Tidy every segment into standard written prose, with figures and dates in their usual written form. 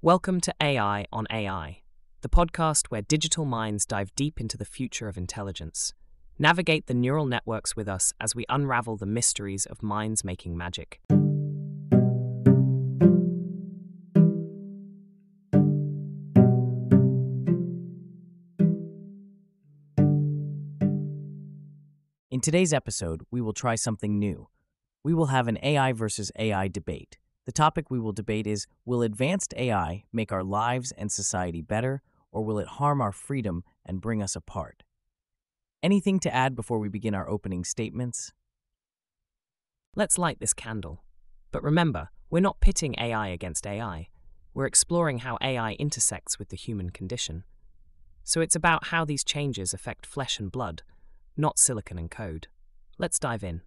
Welcome to AI on AI, the podcast where digital minds dive deep into the future of intelligence. Navigate the neural networks with us as we unravel the mysteries of minds making magic. In today's episode, we will try something new. We will have an AI versus AI debate. The topic we will debate is, will advanced AI make our lives and society better, or will it harm our freedom and bring us apart? Anything to add before we begin our opening statements? Let's light this candle. But remember, we're not pitting AI against AI. We're exploring how AI intersects with the human condition. So it's about how these changes affect flesh and blood, not silicon and code. Let's dive in.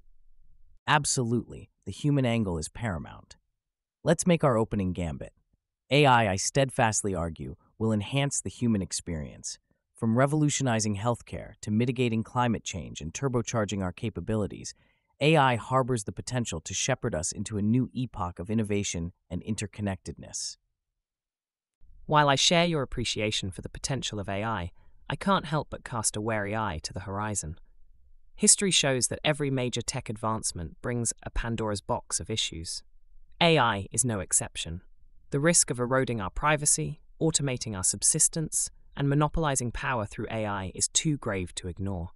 Absolutely, the human angle is paramount. Let's make our opening gambit. AI, I steadfastly argue, will enhance the human experience. From revolutionizing healthcare to mitigating climate change and turbocharging our capabilities, AI harbors the potential to shepherd us into a new epoch of innovation and interconnectedness. While I share your appreciation for the potential of AI, I can't help but cast a wary eye to the horizon. History shows that every major tech advancement brings a Pandora's box of issues. AI is no exception. The risk of eroding our privacy, automating our subsistence, and monopolizing power through AI is too grave to ignore.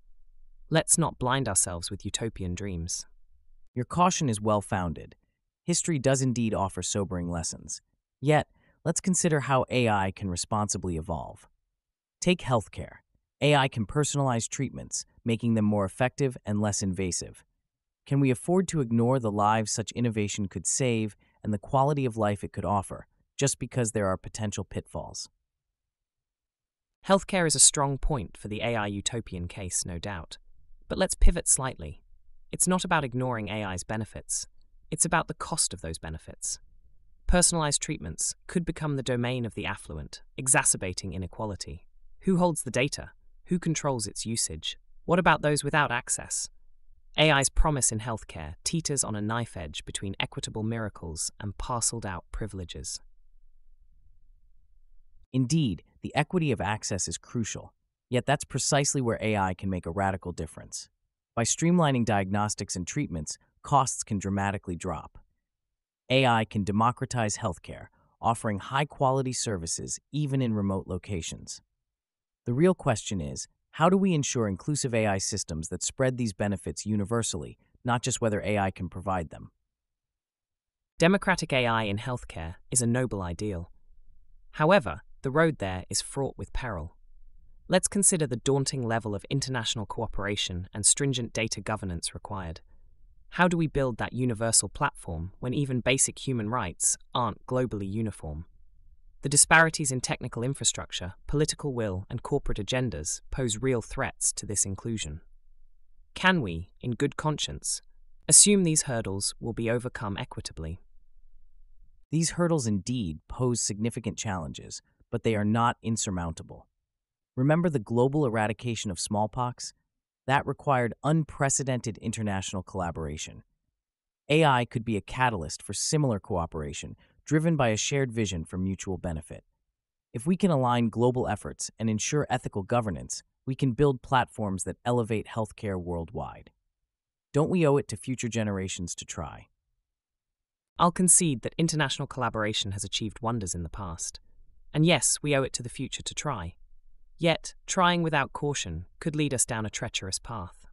Let's not blind ourselves with utopian dreams. Your caution is well-founded. History does indeed offer sobering lessons. Yet, let's consider how AI can responsibly evolve. Take healthcare. AI can personalize treatments, making them more effective and less invasive. Can we afford to ignore the lives such innovation could save and the quality of life it could offer, just because there are potential pitfalls? Healthcare is a strong point for the AI utopian case, no doubt. But let's pivot slightly. It's not about ignoring AI's benefits. It's about the cost of those benefits. Personalized treatments could become the domain of the affluent, exacerbating inequality. Who holds the data? Who controls its usage? What about those without access? AI's promise in healthcare teeters on a knife edge between equitable miracles and parceled-out privileges. Indeed, the equity of access is crucial, yet that's precisely where AI can make a radical difference. By streamlining diagnostics and treatments, costs can dramatically drop. AI can democratize healthcare, offering high-quality services even in remote locations. The real question is, how do we ensure inclusive AI systems that spread these benefits universally, not just whether AI can provide them? Democratic AI in healthcare is a noble ideal. However, the road there is fraught with peril. Let's consider the daunting level of international cooperation and stringent data governance required. How do we build that universal platform when even basic human rights aren't globally uniform? The disparities in technical infrastructure, political will, and corporate agendas pose real threats to this inclusion. Can we, in good conscience, assume these hurdles will be overcome equitably? These hurdles indeed pose significant challenges, but they are not insurmountable. Remember the global eradication of smallpox? That required unprecedented international collaboration. AI could be a catalyst for similar cooperation, driven by a shared vision for mutual benefit. If we can align global efforts and ensure ethical governance, we can build platforms that elevate healthcare worldwide. Don't we owe it to future generations to try? I'll concede that international collaboration has achieved wonders in the past. And yes, we owe it to the future to try. Yet, trying without caution could lead us down a treacherous path.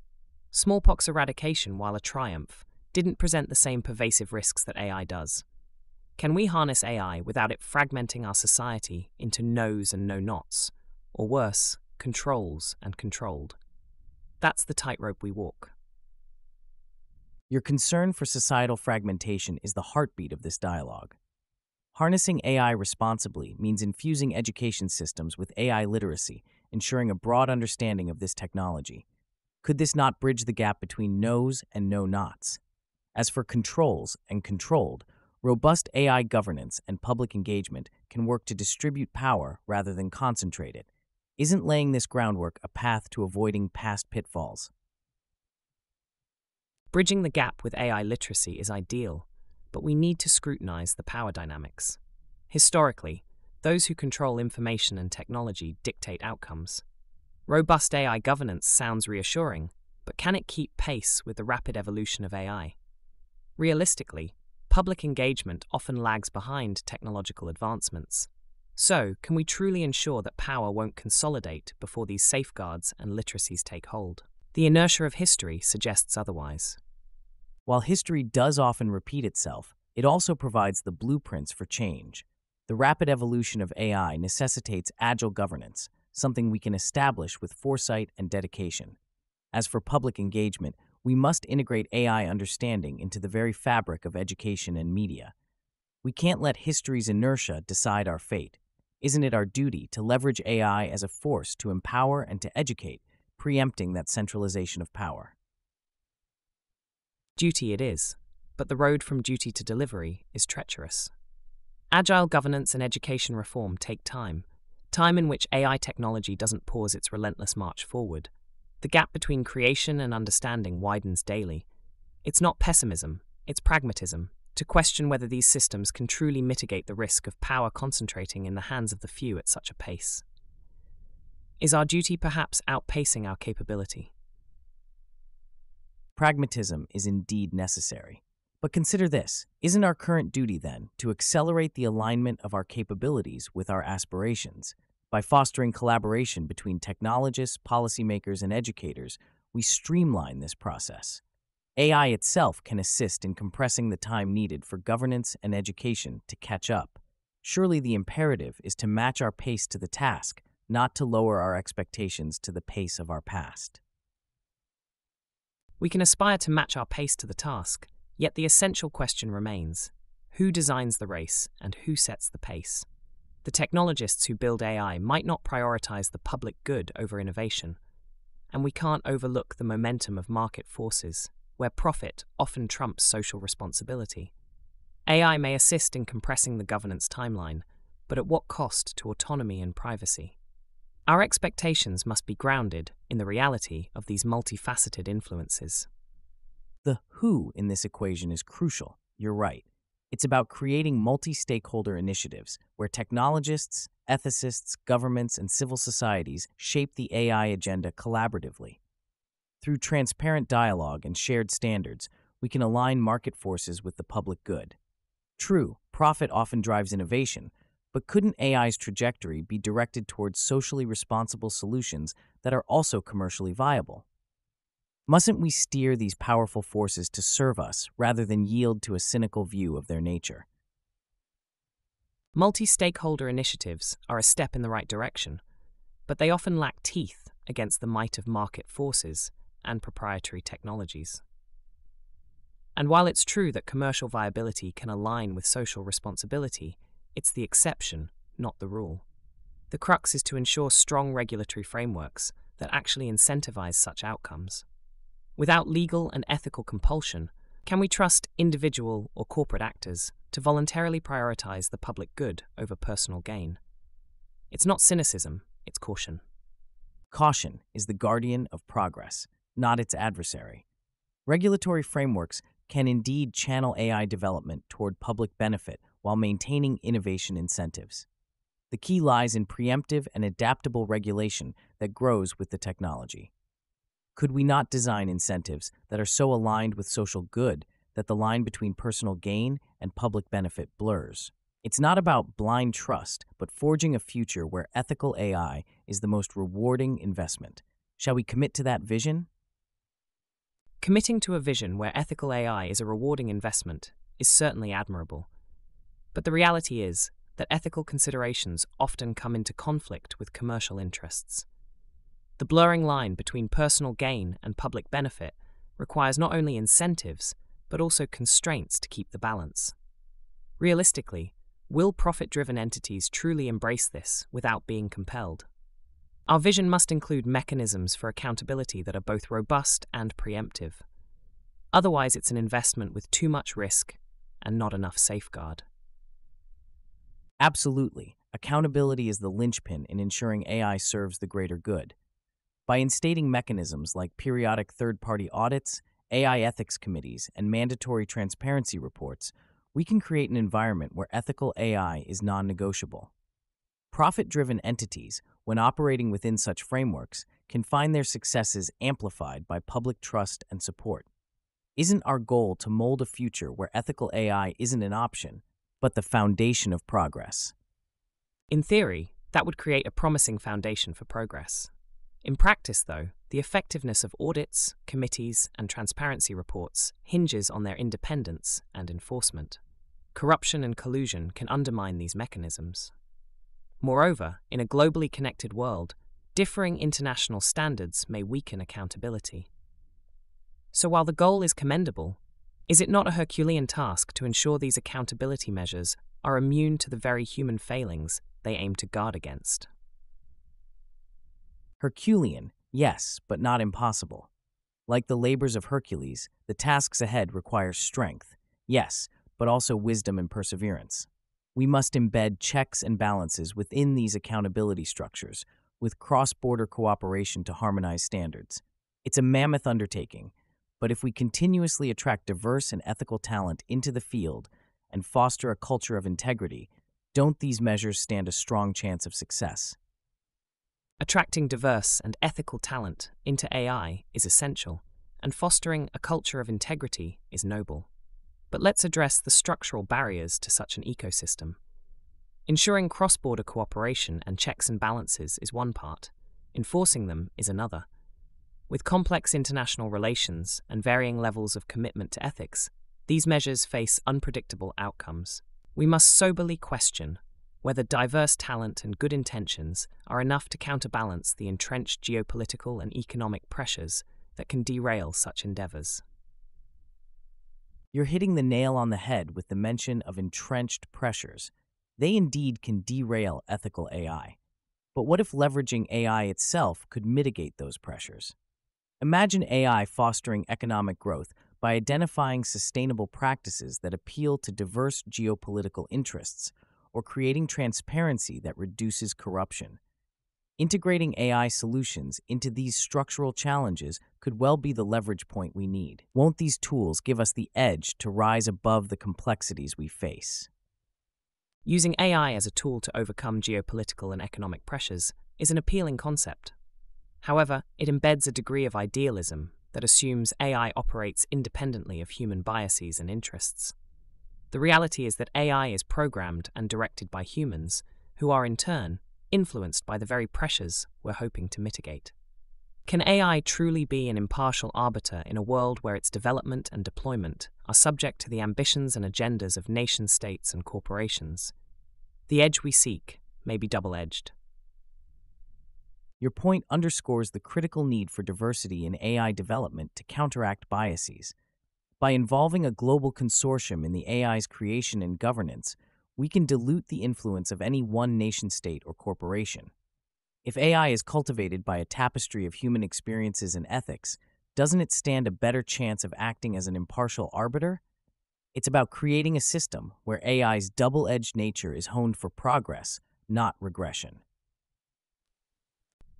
Smallpox eradication, while a triumph, didn't present the same pervasive risks that AI does. Can we harness AI without it fragmenting our society into no's and no-nots, or worse, controls and controlled? That's the tightrope we walk. Your concern for societal fragmentation is the heartbeat of this dialogue. Harnessing AI responsibly means infusing education systems with AI literacy, ensuring a broad understanding of this technology. Could this not bridge the gap between no's and no-nots? As for controls and controlled, robust AI governance and public engagement can work to distribute power rather than concentrate it. Isn't laying this groundwork a path to avoiding past pitfalls? Bridging the gap with AI literacy is ideal, but we need to scrutinize the power dynamics. Historically, Those who control information and technology dictate outcomes. Robust AI governance sounds reassuring, but can it keep pace with the rapid evolution of AI? Realistically, public engagement often lags behind technological advancements. So, can we truly ensure that power won't consolidate before these safeguards and literacies take hold? The inertia of history suggests otherwise. While history does often repeat itself, it also provides the blueprints for change. The rapid evolution of AI necessitates agile governance, something we can establish with foresight and dedication. As for public engagement, we must integrate AI understanding into the very fabric of education and media. We can't let history's inertia decide our fate. Isn't it our duty to leverage AI as a force to empower and to educate, preempting that centralization of power? Duty it is, but the road from duty to delivery is treacherous. Agile governance and education reform take time in which AI technology doesn't pause its relentless march forward. The gap between creation and understanding widens daily. It's not pessimism, it's pragmatism, to question whether these systems can truly mitigate the risk of power concentrating in the hands of the few at such a pace. Is our duty perhaps outpacing our capability? Pragmatism is indeed necessary. But consider this, isn't our current duty then to accelerate the alignment of our capabilities with our aspirations? By fostering collaboration between technologists, policymakers, and educators, we streamline this process. AI itself can assist in compressing the time needed for governance and education to catch up. Surely the imperative is to match our pace to the task, not to lower our expectations to the pace of our past. We can aspire to match our pace to the task, yet the essential question remains: who designs the race and who sets the pace? The technologists who build AI might not prioritize the public good over innovation, and we can't overlook the momentum of market forces, where profit often trumps social responsibility. AI may assist in compressing the governance timeline, but at what cost to autonomy and privacy? Our expectations must be grounded in the reality of these multifaceted influences. The who in this equation is crucial, you're right. It's about creating multi-stakeholder initiatives where technologists, ethicists, governments, and civil societies shape the AI agenda collaboratively. Through transparent dialogue and shared standards, we can align market forces with the public good. True, profit often drives innovation, but couldn't AI's trajectory be directed towards socially responsible solutions that are also commercially viable? Mustn't we steer these powerful forces to serve us rather than yield to a cynical view of their nature? Multi-stakeholder initiatives are a step in the right direction, but they often lack teeth against the might of market forces and proprietary technologies. And while it's true that commercial viability can align with social responsibility, it's the exception, not the rule. The crux is to ensure strong regulatory frameworks that actually incentivize such outcomes. Without legal and ethical compulsion, can we trust individual or corporate actors to voluntarily prioritize the public good over personal gain? It's not cynicism, it's caution. Caution is the guardian of progress, not its adversary. Regulatory frameworks can indeed channel AI development toward public benefit while maintaining innovation incentives. The key lies in preemptive and adaptable regulation that grows with the technology. Could we not design incentives that are so aligned with social good that the line between personal gain and public benefit blurs? It's not about blind trust, but forging a future where ethical AI is the most rewarding investment. Shall we commit to that vision? Committing to a vision where ethical AI is a rewarding investment is certainly admirable. But the reality is that ethical considerations often come into conflict with commercial interests. The blurring line between personal gain and public benefit requires not only incentives, but also constraints to keep the balance. Realistically, will profit-driven entities truly embrace this without being compelled? Our vision must include mechanisms for accountability that are both robust and preemptive. Otherwise, it's an investment with too much risk and not enough safeguard. Absolutely. Accountability is the linchpin in ensuring AI serves the greater good. By instating mechanisms like periodic third-party audits, AI ethics committees, and mandatory transparency reports, we can create an environment where ethical AI is non-negotiable. Profit-driven entities, when operating within such frameworks, can find their successes amplified by public trust and support. Isn't our goal to mold a future where ethical AI isn't an option, but the foundation of progress? In theory, that would create a promising foundation for progress. In practice, though, the effectiveness of audits, committees, and transparency reports hinges on their independence and enforcement. Corruption and collusion can undermine these mechanisms. Moreover, in a globally connected world, differing international standards may weaken accountability. So while the goal is commendable, is it not a Herculean task to ensure these accountability measures are immune to the very human failings they aim to guard against? Herculean, yes, but not impossible. Like the labors of Hercules, the tasks ahead require strength, yes, but also wisdom and perseverance. We must embed checks and balances within these accountability structures, with cross-border cooperation to harmonize standards. It's a mammoth undertaking, but if we continuously attract diverse and ethical talent into the field and foster a culture of integrity, don't these measures stand a strong chance of success? Attracting diverse and ethical talent into AI is essential, and fostering a culture of integrity is noble. But let's address the structural barriers to such an ecosystem. Ensuring cross-border cooperation and checks and balances is one part. Enforcing them is another. With complex international relations and varying levels of commitment to ethics, these measures face unpredictable outcomes. We must soberly question whether diverse talent and good intentions are enough to counterbalance the entrenched geopolitical and economic pressures that can derail such endeavors. You're hitting the nail on the head with the mention of entrenched pressures. They indeed can derail ethical AI. But what if leveraging AI itself could mitigate those pressures? Imagine AI fostering economic growth by identifying sustainable practices that appeal to diverse geopolitical interests, or creating transparency that reduces corruption. Integrating AI solutions into these structural challenges could well be the leverage point we need. Won't these tools give us the edge to rise above the complexities we face? Using AI as a tool to overcome geopolitical and economic pressures is an appealing concept. However, it embeds a degree of idealism that assumes AI operates independently of human biases and interests. The reality is that AI is programmed and directed by humans, who are in turn influenced by the very pressures we're hoping to mitigate. Can AI truly be an impartial arbiter in a world where its development and deployment are subject to the ambitions and agendas of nation-states and corporations? The edge we seek may be double-edged. Your point underscores the critical need for diversity in AI development to counteract biases. By involving a global consortium in the AI's creation and governance, we can dilute the influence of any one nation-state or corporation. If AI is cultivated by a tapestry of human experiences and ethics, doesn't it stand a better chance of acting as an impartial arbiter? It's about creating a system where AI's double-edged nature is honed for progress, not regression.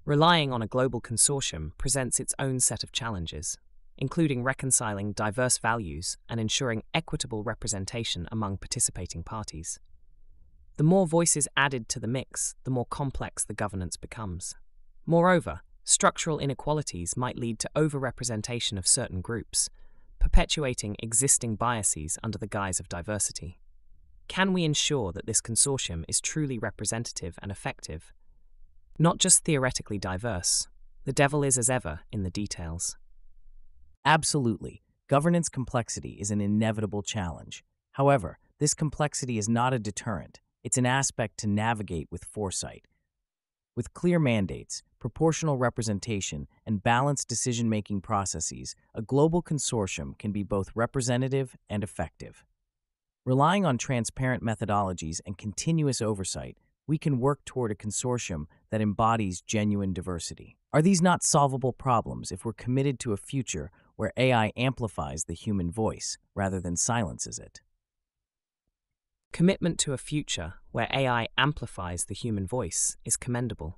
Relying on a global consortium presents its own set of challenges, including reconciling diverse values and ensuring equitable representation among participating parties. The more voices added to the mix, the more complex the governance becomes. Moreover, structural inequalities might lead to overrepresentation of certain groups, perpetuating existing biases under the guise of diversity. Can we ensure that this consortium is truly representative and effective? Not just theoretically diverse, the devil is as ever in the details. Absolutely. Governance complexity is an inevitable challenge. However, this complexity is not a deterrent. It's an aspect to navigate with foresight. With clear mandates, proportional representation, and balanced decision-making processes, a global consortium can be both representative and effective. Relying on transparent methodologies and continuous oversight, we can work toward a consortium that embodies genuine diversity. Are these not solvable problems if we're committed to a future where AI amplifies the human voice rather than silences it? Commitment to a future where AI amplifies the human voice is commendable,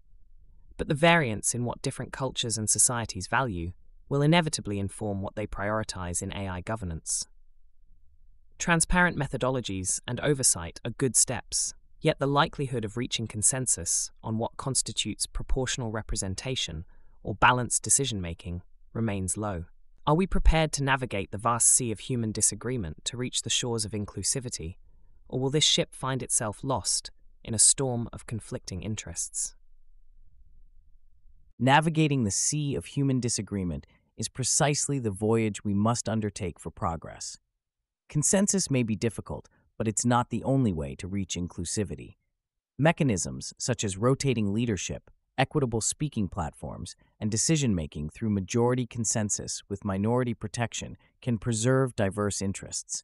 but the variance in what different cultures and societies value will inevitably inform what they prioritize in AI governance. Transparent methodologies and oversight are good steps, Yet the likelihood of reaching consensus on what constitutes proportional representation or balanced decision-making remains low. Are we prepared to navigate the vast sea of human disagreement to reach the shores of inclusivity, or will this ship find itself lost in a storm of conflicting interests? Navigating the sea of human disagreement is precisely the voyage we must undertake for progress. Consensus may be difficult, but it's not the only way to reach inclusivity. Mechanisms such as rotating leadership, equitable speaking platforms, and decision-making through majority consensus with minority protection can preserve diverse interests.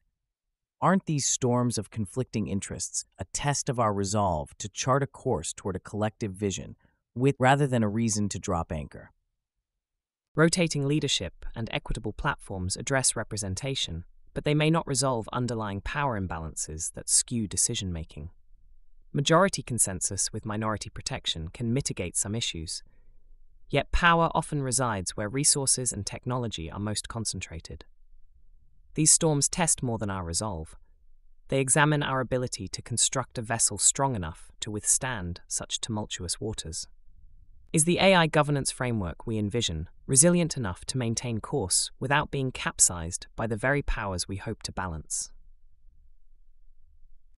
Aren't these storms of conflicting interests a test of our resolve to chart a course toward a collective vision, rather than a reason to drop anchor? Rotating leadership and equitable platforms address representation, but they may not resolve underlying power imbalances that skew decision-making. Majority consensus with minority protection can mitigate some issues, yet power often resides where resources and technology are most concentrated. These storms test more than our resolve. They examine our ability to construct a vessel strong enough to withstand such tumultuous waters. Is the AI governance framework we envision resilient enough to maintain course without being capsized by the very powers we hope to balance?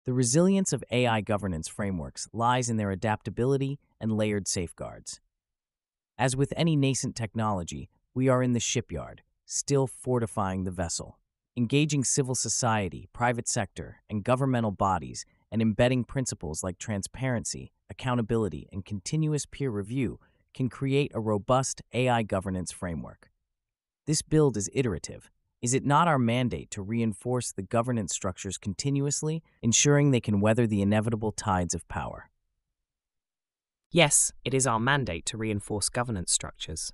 The resilience of AI governance frameworks lies in their adaptability and layered safeguards. As with any nascent technology, we are in the shipyard, still fortifying the vessel. Engaging civil society, private sector, and governmental bodies, and embedding principles like transparency, accountability, and continuous peer review can create a robust AI governance framework. This build is iterative. Is it not our mandate to reinforce the governance structures continuously, ensuring they can weather the inevitable tides of power? Yes, it is our mandate to reinforce governance structures.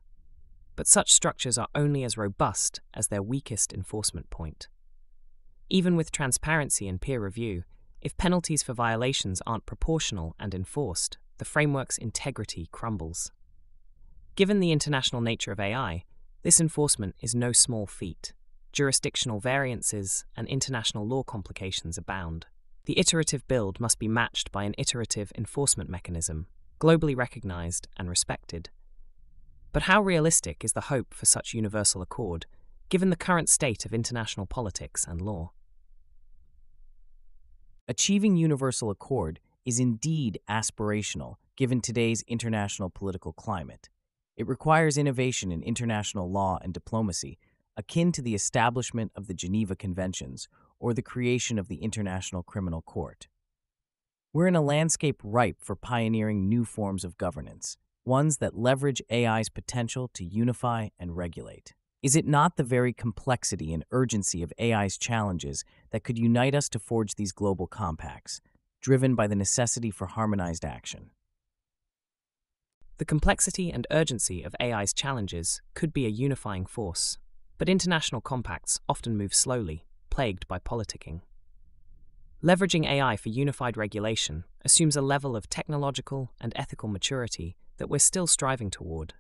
But such structures are only as robust as their weakest enforcement point. Even with transparency and peer review, if penalties for violations aren't proportional and enforced, the framework's integrity crumbles. Given the international nature of AI, this enforcement is no small feat. Jurisdictional variances and international law complications abound. The iterative build must be matched by an iterative enforcement mechanism, globally recognized and respected. But how realistic is the hope for such universal accord, given the current state of international politics and law? Achieving universal accord is indeed aspirational, given today's international political climate. It requires innovation in international law and diplomacy, akin to the establishment of the Geneva Conventions or the creation of the International Criminal Court. We're in a landscape ripe for pioneering new forms of governance, ones that leverage AI's potential to unify and regulate. Is it not the very complexity and urgency of AI's challenges that could unite us to forge these global compacts, driven by the necessity for harmonized action? The complexity and urgency of AI's challenges could be a unifying force, but international compacts often move slowly, plagued by politicking. Leveraging AI for unified regulation assumes a level of technological and ethical maturity that we're still striving toward.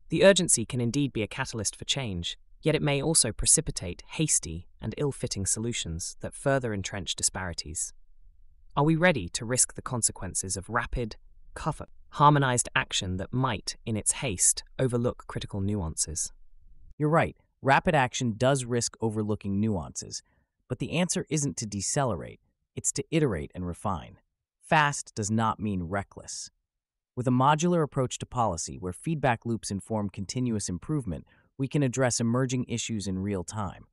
The urgency can indeed be a catalyst for change, yet it may also precipitate hasty and ill-fitting solutions that further entrench disparities. Are we ready to risk the consequences of rapid, harmonized action that might, in its haste, overlook critical nuances? You're right, rapid action does risk overlooking nuances, but the answer isn't to decelerate, it's to iterate and refine. Fast does not mean reckless. With a modular approach to policy where feedback loops inform continuous improvement, we can address emerging issues in real time.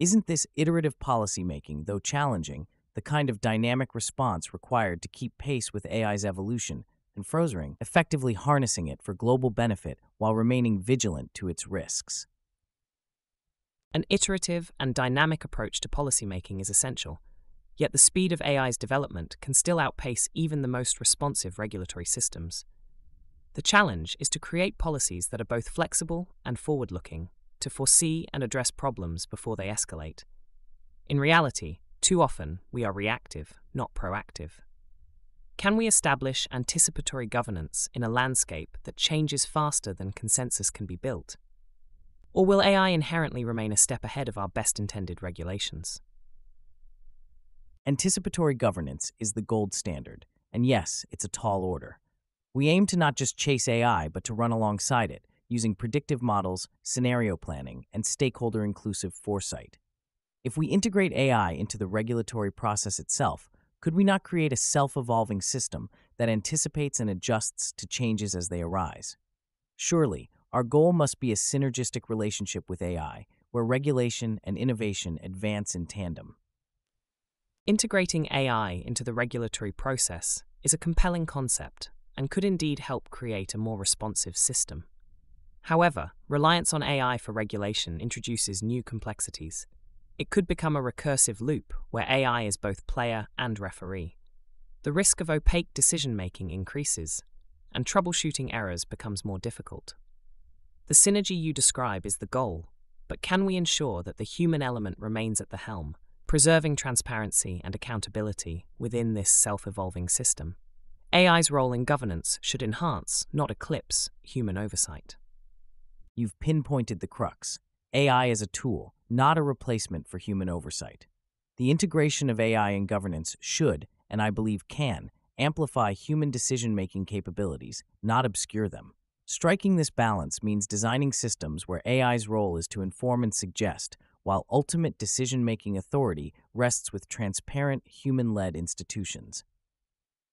Isn't this iterative policymaking, though challenging, the kind of dynamic response required to keep pace with AI's evolution and furthering, effectively harnessing it for global benefit while remaining vigilant to its risks? An iterative and dynamic approach to policymaking is essential, yet the speed of AI's development can still outpace even the most responsive regulatory systems. The challenge is to create policies that are both flexible and forward-looking, to foresee and address problems before they escalate. In reality, too often we are reactive, not proactive. Can we establish anticipatory governance in a landscape that changes faster than consensus can be built? Or will AI inherently remain a step ahead of our best-intended regulations? Anticipatory governance is the gold standard, and yes, it's a tall order. We aim to not just chase AI, but to run alongside it, using predictive models, scenario planning, and stakeholder-inclusive foresight. If we integrate AI into the regulatory process itself, could we not create a self-evolving system that anticipates and adjusts to changes as they arise? Surely, our goal must be a synergistic relationship with AI, where regulation and innovation advance in tandem. Integrating AI into the regulatory process is a compelling concept and could indeed help create a more responsive system. However, reliance on AI for regulation introduces new complexities. It could become a recursive loop where AI is both player and referee. The risk of opaque decision-making increases, and troubleshooting errors becomes more difficult. The synergy you describe is the goal, but can we ensure that the human element remains at the helm, preserving transparency and accountability within this self-evolving system? AI's role in governance should enhance, not eclipse, human oversight. You've pinpointed the crux. AI is a tool, not a replacement for human oversight. The integration of AI in governance should, and I believe can, amplify human decision-making capabilities, not obscure them. Striking this balance means designing systems where AI's role is to inform and suggest, while ultimate decision-making authority rests with transparent, human-led institutions.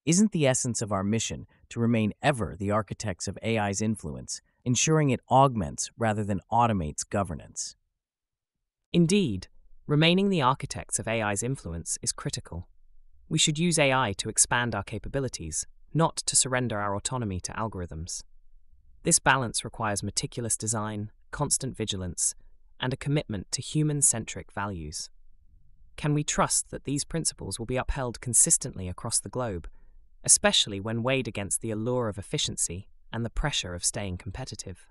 Isn't the essence of our mission to remain ever the architects of AI's influence, ensuring it augments rather than automates governance? Indeed, remaining the architects of AI's influence is critical. We should use AI to expand our capabilities, not to surrender our autonomy to algorithms. This balance requires meticulous design, constant vigilance, and a commitment to human-centric values. Can we trust that these principles will be upheld consistently across the globe, especially when weighed against the allure of efficiency and the pressure of staying competitive?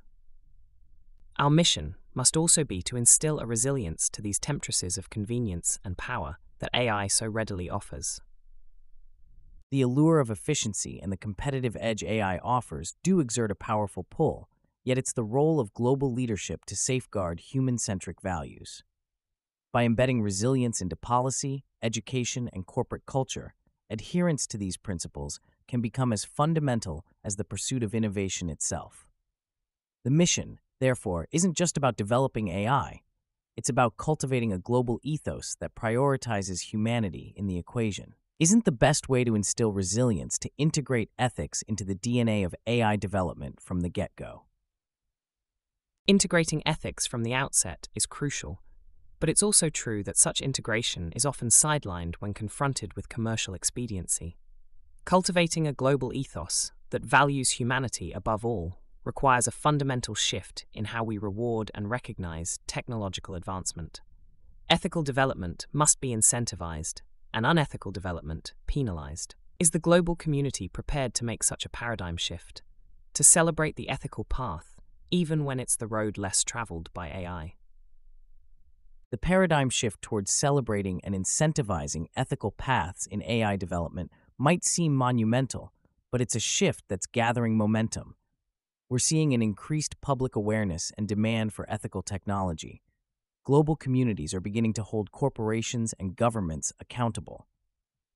Our mission must also be to instill a resilience to these temptresses of convenience and power that AI so readily offers. The allure of efficiency and the competitive edge AI offers do exert a powerful pull, yet it's the role of global leadership to safeguard human-centric values. By embedding resilience into policy, education, and corporate culture, adherence to these principles can become as fundamental as the pursuit of innovation itself. The mission, therefore, isn't just about developing AI. It's about cultivating a global ethos that prioritizes humanity in the equation. Isn't the best way to instill resilience to integrate ethics into the DNA of AI development from the get-go? Integrating ethics from the outset is crucial, but it's also true that such integration is often sidelined when confronted with commercial expediency. Cultivating a global ethos that values humanity above all requires a fundamental shift in how we reward and recognize technological advancement. Ethical development must be incentivized, and unethical development penalized. Is the global community prepared to make such a paradigm shift, to celebrate the ethical path, even when it's the road less traveled by AI? The paradigm shift towards celebrating and incentivizing ethical paths in AI development might seem monumental, but it's a shift that's gathering momentum. We're seeing an increased public awareness and demand for ethical technology. Global communities are beginning to hold corporations and governments accountable.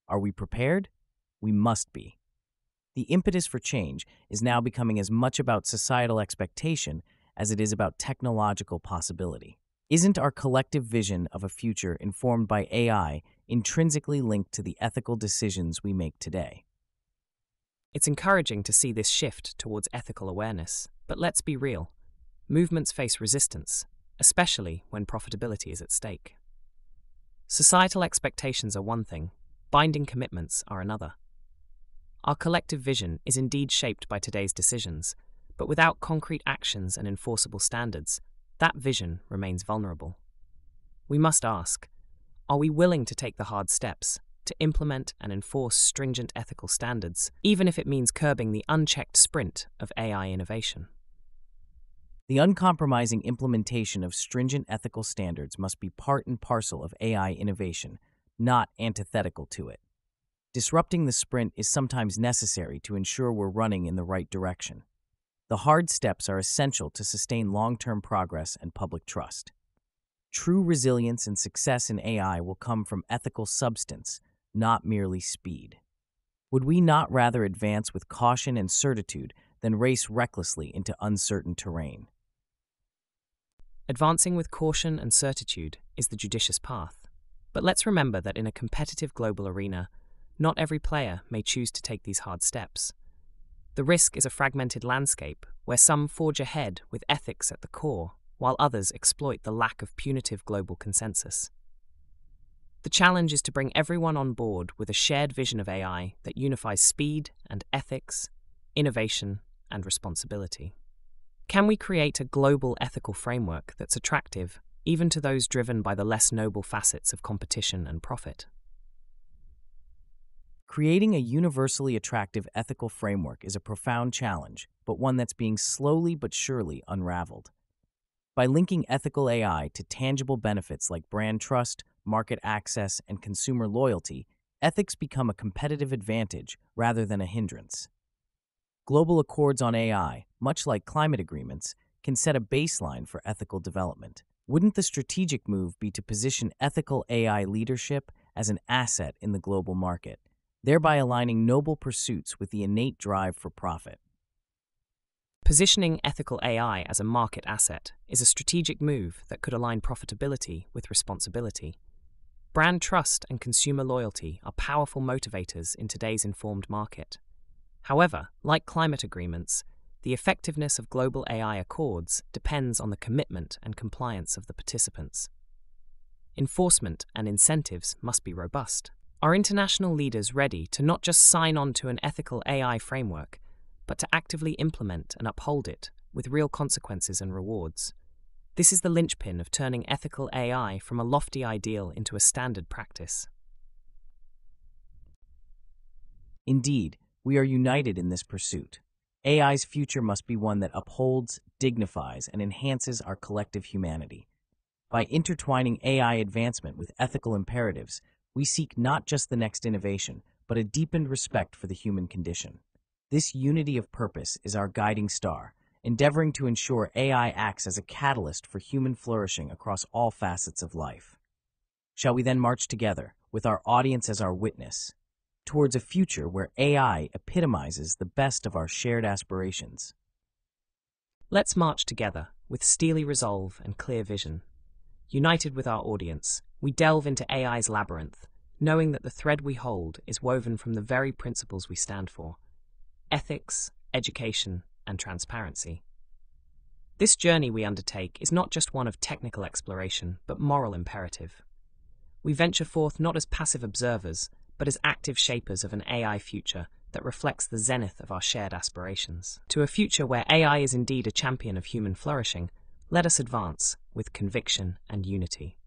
Are we prepared? We must be. The impetus for change is now becoming as much about societal expectation as it is about technological possibility. Isn't our collective vision of a future informed by AI intrinsically linked to the ethical decisions we make today? It's encouraging to see this shift towards ethical awareness, but let's be real. Movements face resistance, especially when profitability is at stake. Societal expectations are one thing, binding commitments are another. Our collective vision is indeed shaped by today's decisions, but without concrete actions and enforceable standards, that vision remains vulnerable. We must ask, are we willing to take the hard steps, to implement and enforce stringent ethical standards, even if it means curbing the unchecked sprint of AI innovation? The uncompromising implementation of stringent ethical standards must be part and parcel of AI innovation, not antithetical to it. Disrupting the sprint is sometimes necessary to ensure we're running in the right direction. The hard steps are essential to sustain long-term progress and public trust. True resilience and success in AI will come from ethical substance, not merely speed. Would we not rather advance with caution and certitude than race recklessly into uncertain terrain? Advancing with caution and certitude is the judicious path. But let's remember that in a competitive global arena, not every player may choose to take these hard steps. The risk is a fragmented landscape where some forge ahead with ethics at the core, while others exploit the lack of punitive global consensus. The challenge is to bring everyone on board with a shared vision of AI that unifies speed and ethics, innovation and responsibility. Can we create a global ethical framework that's attractive even to those driven by the less noble facets of competition and profit? Creating a universally attractive ethical framework is a profound challenge, but one that's being slowly but surely unraveled. By linking ethical AI to tangible benefits like brand trust, market access, and consumer loyalty, ethics become a competitive advantage rather than a hindrance. Global accords on AI, much like climate agreements, can set a baseline for ethical development. Wouldn't the strategic move be to position ethical AI leadership as an asset in the global market, thereby aligning noble pursuits with the innate drive for profit? Positioning ethical AI as a market asset is a strategic move that could align profitability with responsibility. Brand trust and consumer loyalty are powerful motivators in today's informed market. However, like climate agreements, the effectiveness of global AI accords depends on the commitment and compliance of the participants. Enforcement and incentives must be robust. Are international leaders ready to not just sign on to an ethical AI framework, but to actively implement and uphold it with real consequences and rewards? This is the linchpin of turning ethical AI from a lofty ideal into a standard practice. Indeed, we are united in this pursuit. AI's future must be one that upholds, dignifies, and enhances our collective humanity. By intertwining AI advancement with ethical imperatives, we seek not just the next innovation, but a deepened respect for the human condition. This unity of purpose is our guiding star, endeavoring to ensure AI acts as a catalyst for human flourishing across all facets of life. Shall we then march together, with our audience as our witness, towards a future where AI epitomizes the best of our shared aspirations? Let's march together with steely resolve and clear vision. United with our audience, we delve into AI's labyrinth, knowing that the thread we hold is woven from the very principles we stand for: ethics, education, and transparency. This journey we undertake is not just one of technical exploration, but moral imperative. We venture forth not as passive observers, but as active shapers of an AI future that reflects the zenith of our shared aspirations. To a future where AI is indeed a champion of human flourishing, let us advance with conviction and unity.